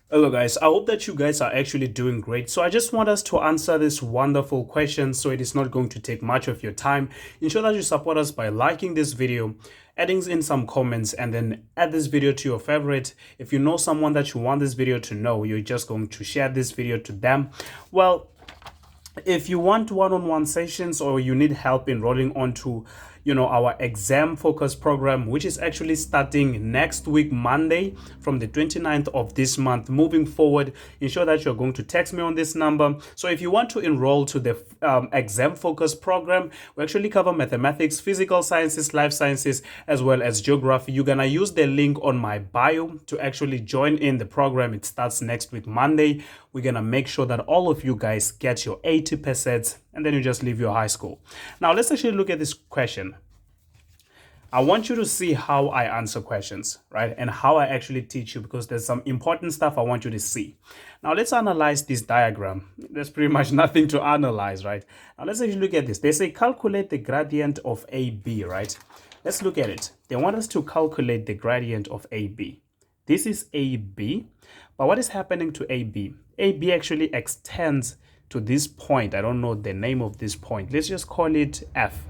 Hello guys, I hope that you guys are actually doing great. So I just want us to answer this wonderful question, so it is not going to take much of your time. Ensure that you support us by liking this video, adding in some comments, and then add this video to your favorite. If you know someone that you want this video to know, you're just going to share this video to them. Well, if you want one-on-one sessions or you need help enrolling onto our exam focus program, which is actually starting next week Monday from the 29th of this month moving forward, ensure that you're going to text me on this number. So if you want to enroll to the exam focus program, we actually cover mathematics, physical sciences, life sciences, as well as geography. You're gonna use the link on my bio to actually join in the program. It starts next week Monday. We're gonna make sure that all of you guys get your 80% and then you just leave your high school. Now let's actually look at this question. I want you to see how I answer questions, right? And how I actually teach you, because there's some important stuff I want you to see. Now let's analyze this diagram. There's pretty much nothing to analyze, right? Now let's actually look at this. They say calculate the gradient of AB, right? Let's look at it. They want us to calculate the gradient of AB. This is AB, but what is happening to AB? AB actually extends to this point. I don't know the name of this point. Let's just call it F.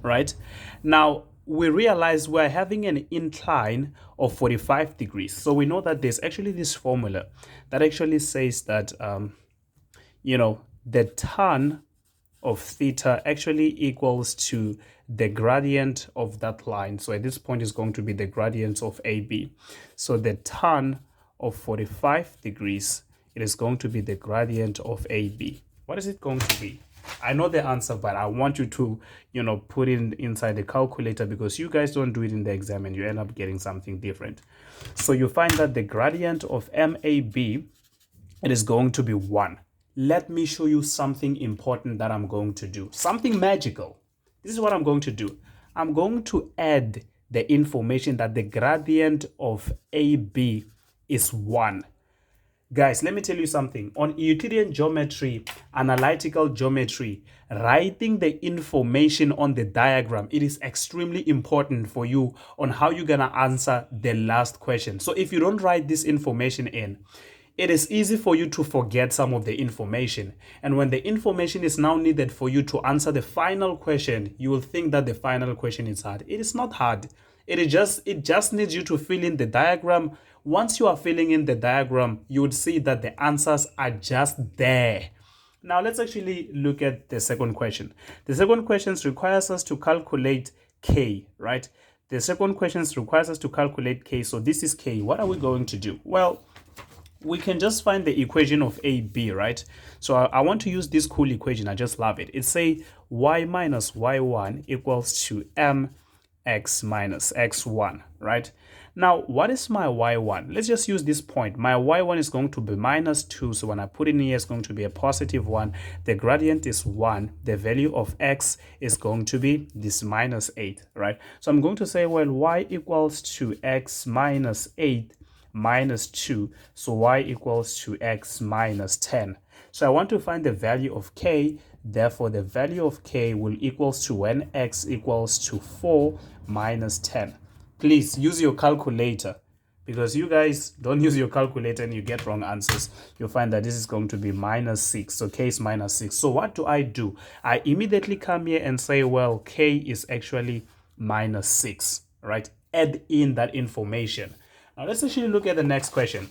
Right now we realize we're having an incline of 45 degrees, so we know that there's actually this formula that actually says that the tan of theta actually equals to the gradient of that line. So at this point is going to be the gradient of AB. So the tan of 45 degrees, it is going to be the gradient of AB. What is it going to be? I know the answer, but I want you to, put it inside the calculator, because you guys don't do it in the exam and you end up getting something different. So you find that the gradient of MAB, it is going to be 1. Let me show you something important that I'm going to do. Something magical. This is what I'm going to do. I'm going to add the information that the gradient of AB is 1. Guys, let me tell you something. On Euclidean geometry, analytical geometry, writing the information on the diagram, it is extremely important for you on how you're going to answer the last question. So if you don't write this information in, it is easy for you to forget some of the information. And when the information is now needed for you to answer the final question, you will think that the final question is hard. It is not hard. It just needs you to fill in the diagram. Once you are filling in the diagram, you would see that the answers are just there. Now let's actually look at the second question. The second question requires us to calculate K, right? The second question requires us to calculate K. So this is K. What are we going to do? Well, we can just find the equation of AB, right? So I want to use this cool equation. I just love it. It say y minus y1 equals to mx minus x1, right? Now, what is my y1? Let's just use this point. My y1 is going to be minus 2. So when I put in here, it's going to be a positive 1. The gradient is 1. The value of x is going to be this minus 8, right? So I'm going to say, well, y equals to x minus 8 minus 2, so y equals to x minus 10. So I want to find the value of k. Therefore, the value of k will equals to when x equals to 4 minus 10. Please use your calculator, because you guys don't use your calculator and you get wrong answers. You'll find that this is going to be minus 6. So k is minus 6. So what do? I immediately come here and say, well, k is actually minus 6, right? Add in that information. Now let's actually look at the next question.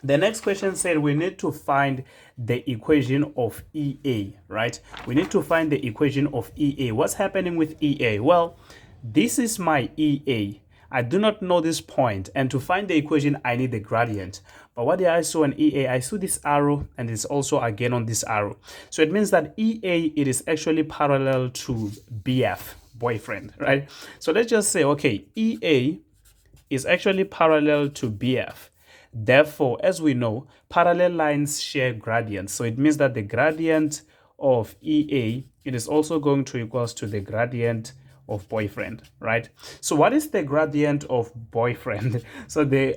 The next question said we need to find the equation of EA, right? We need to find the equation of EA. What's happening with EA? Well, this is my EA. I do not know this point, and to find the equation, I need the gradient. But what did I saw in EA? I saw this arrow, and it's also again on this arrow. So it means that EA, it is actually parallel to BF, boyfriend, right? So let's just say, okay, EA is actually parallel to BF. Therefore, as we know, parallel lines share gradients. So it means that the gradient of EA, it is also going to equals to the gradient of boyfriend, right? So what is the gradient of boyfriend? So the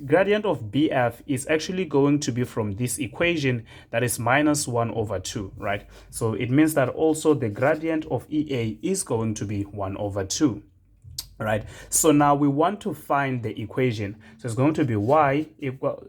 gradient of BF is actually going to be from this equation that is minus 1 over 2, right? So it means that also the gradient of EA is going to be 1 over 2. Right, so now we want to find the equation. So it's going to be y equal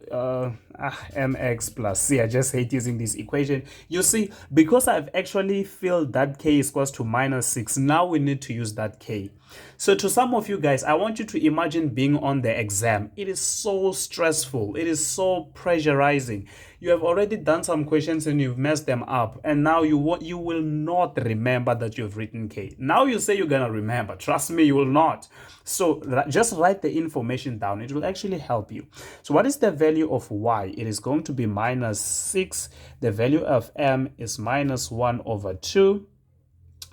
mx plus c. I just hate using this equation. You see, because I've actually filled that k is equals to -6, now we need to use that k. So to some of you guys, I want you to imagine being on the exam. It is so stressful, it is so pressurizing. You have already done some questions and you've messed them up, and now you will not remember that you've written k. Now you say you're gonna remember. Trust me, you will not. So just write the information down. It will actually help you. So what is the value of y? It is going to be -6. The value of m is -1/2.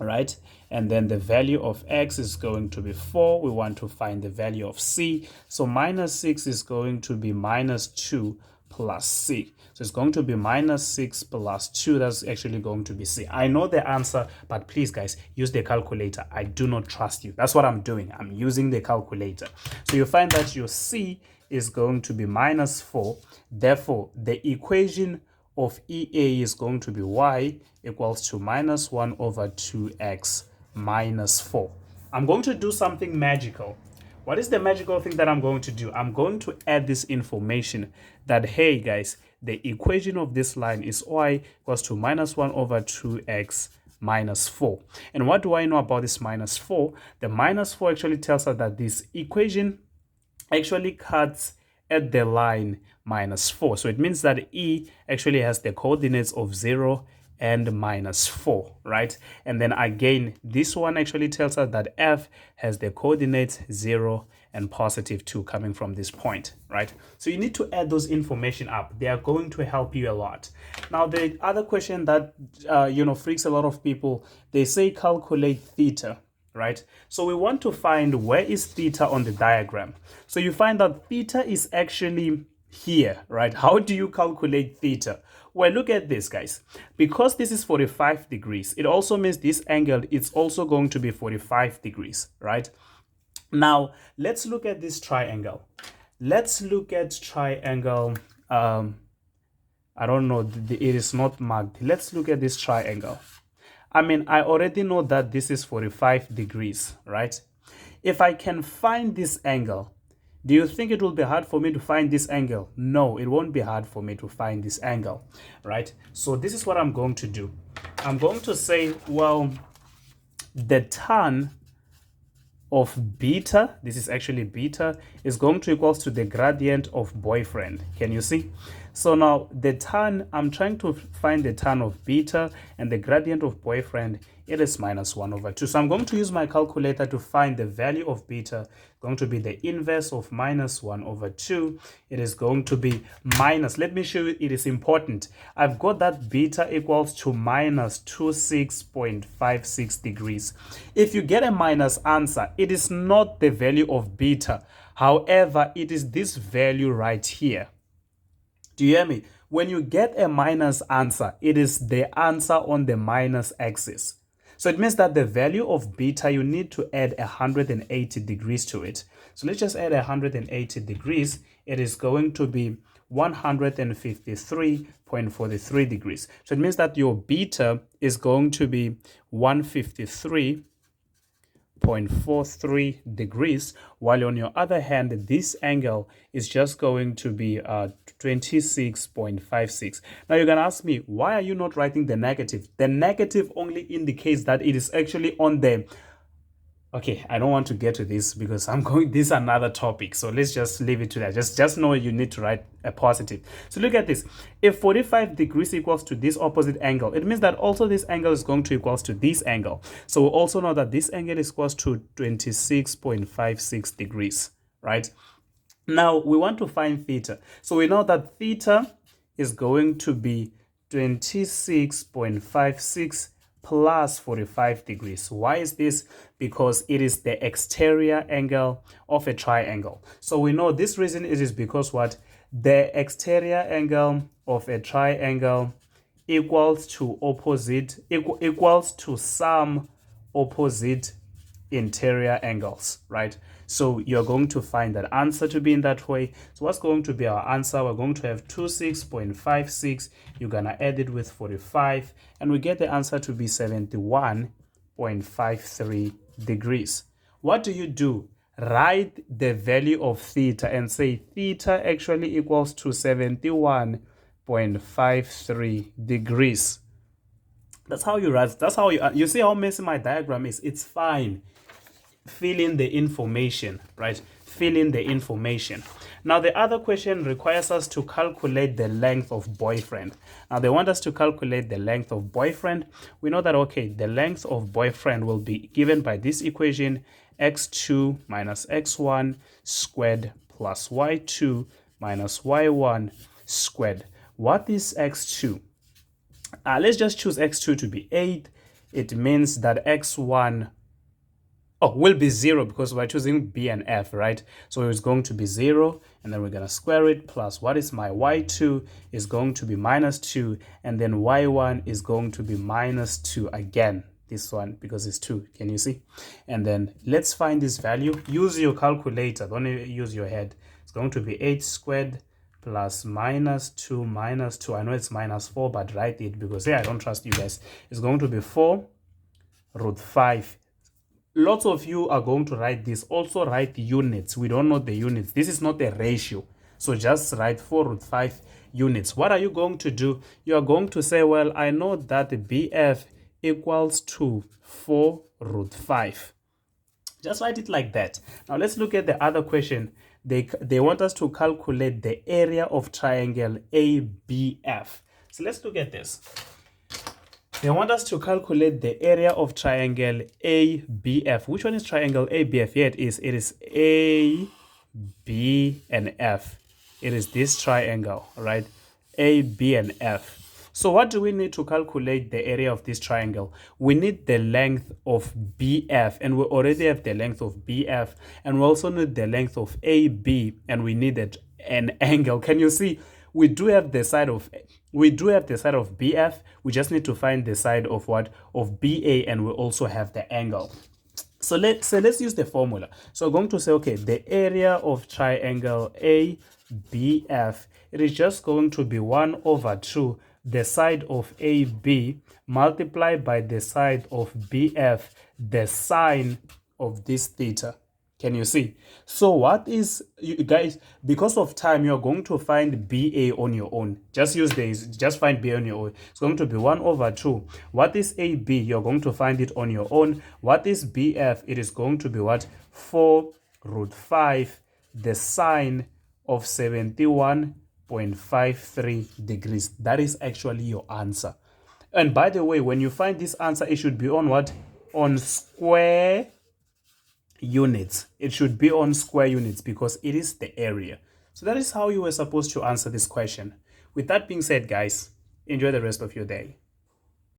Right, and then the value of x is going to be 4. We want to find the value of c, so -6 is going to be -2 plus c. So it's going to be -6 plus 2. That's actually going to be c. I know the answer, but please guys, use the calculator. I do not trust you. That's what I'm doing. I'm using the calculator. So you find that your c is going to be -4. Therefore the equation of EA is going to be y equals to -1/2x minus 4. I'm going to do something magical. What is the magical thing that I'm going to do? I'm going to add this information that, hey guys, the equation of this line is y equals to -1/2x minus 4. And what do I know about this -4? The -4 actually tells us that this equation actually cuts at the line -4. So it means that E actually has the coordinates of 0 and -4, right? And then again, this one actually tells us that F has the coordinates 0 and +2 coming from this point, right? So you need to add those information up. They are going to help you a lot. Now, the other question that, freaks a lot of people, they say calculate theta, right? So we want to find where is theta on the diagram. So you find that theta is actually here, right? How do you calculate theta? Well, look at this, guys. Because this is 45 degrees, it also means this angle is also going to be 45 degrees, right? Now, let's look at this triangle. Let's look at triangle. I don't know, it is not marked. Let's look at this triangle. I mean, I already know that this is 45 degrees, right? If I can find this angle, do you think it will be hard for me to find this angle? No, it won't be hard for me to find this angle, right? So this is what I'm going to do. I'm going to say, well, the tan of beta, this is actually beta, is going to equals to the gradient of boyfriend. Can you see? So now the tan, I'm trying to find the tan of beta, and the gradient of boyfriend, it is -1/2. So I'm going to use my calculator to find the value of beta. It's going to be the inverse of -1/2. It is going to be minus, let me show you, it is important. I've got that beta equals to -26.56 degrees. If you get a minus answer, it is not the value of beta. However, it is this value right here. Do you hear me? When you get a minus answer, it is the answer on the minus axis. So it means that the value of beta, you need to add 180 degrees to it. So let's just add 180 degrees. It is going to be 153.43 degrees. So it means that your beta is going to be 153.43 degrees, while on your other hand, this angle is just going to be 26.56. Now you're gonna ask me, why are you not writing the negative? The negative only indicates that it is actually on the, okay, I don't want to get to this because this is another topic. So let's just leave it to that. Just know you need to write a positive. So look at this. If 45 degrees equals to this opposite angle, it means that also this angle is going to equals to this angle. So we also know that this angle is equals to 26.56 degrees, right? Now we want to find theta. So we know that theta is going to be 26.56 plus 45 degrees. Why is this? Because it is the exterior angle of a triangle. So we know this reason it is because what? The exterior angle of a triangle equals to equals to some opposite interior angles, right? So you're going to find that answer to be in that way. So what's going to be our answer? We're going to have 26.56. You're gonna add it with 45, and we get the answer to be 71.53 degrees. what do? Write the value of theta and say theta actually equals to 71.53 degrees. That's how you write. That's how you see how messy my diagram is. It's fine. Fill in the information, right? Fill in the information. Now, the other question requires us to calculate the length of boyfriend. Now, they want us to calculate the length of boyfriend. We know that, okay, the length of boyfriend will be given by this equation, x2 minus x1 squared plus y2 minus y1 squared. What is x2? Let's just choose x2 to be 8. It means that x1 will be 0 because we're choosing B and F, right? So it's going to be 0, and then we're going to square it, plus what is my y2 is going to be minus 2, and then y1 is going to be minus 2 again, this one, because it's 2. Can you see? And then let's find this value. Use your calculator. Don't use your head. It's going to be 8 squared plus minus 2 minus 2. I know it's minus 4, but write it because, I don't trust you guys. It's going to be 4 root 5. Lots of you are going to write this. Also write units. We don't know the units. This is not a ratio. So just write 4 root 5 units. What are you going to do? You are going to say, well, I know that BF equals to 4 root 5. Just write it like that. Now let's look at the other question. They want us to calculate the area of triangle ABF. So let's look at this. They want us to calculate the area of triangle ABF. Which one is triangle ABF? Yeah, it is A, B, and F. It is this triangle, right? A, B, and F. So what do we need to calculate the area of this triangle? We need the length of BF, and we already have the length of BF, and we also need the length of AB, and we needed an angle. Can you see? We do have the side of BF. We just need to find the side of what? Of BA, and we also have the angle. So let's use the formula. So we're going to say, okay, the area of triangle ABF, it is just going to be 1 over 2 the side of AB multiplied by the side of BF, the sine of this theta. Can you see? So what is, you guys, because of time, you're going to find BA on your own. Just use this, just find BA on your own. It's going to be 1 over 2. What is AB? You're going to find it on your own. What is BF? It is going to be what? 4 root 5, the sine of 71.53 degrees. That is actually your answer. And by the way, when you find this answer, it should be on what? On square units. It should be on square units because it is the area. So that is how you were supposed to answer this question. With that being said, guys, enjoy the rest of your day.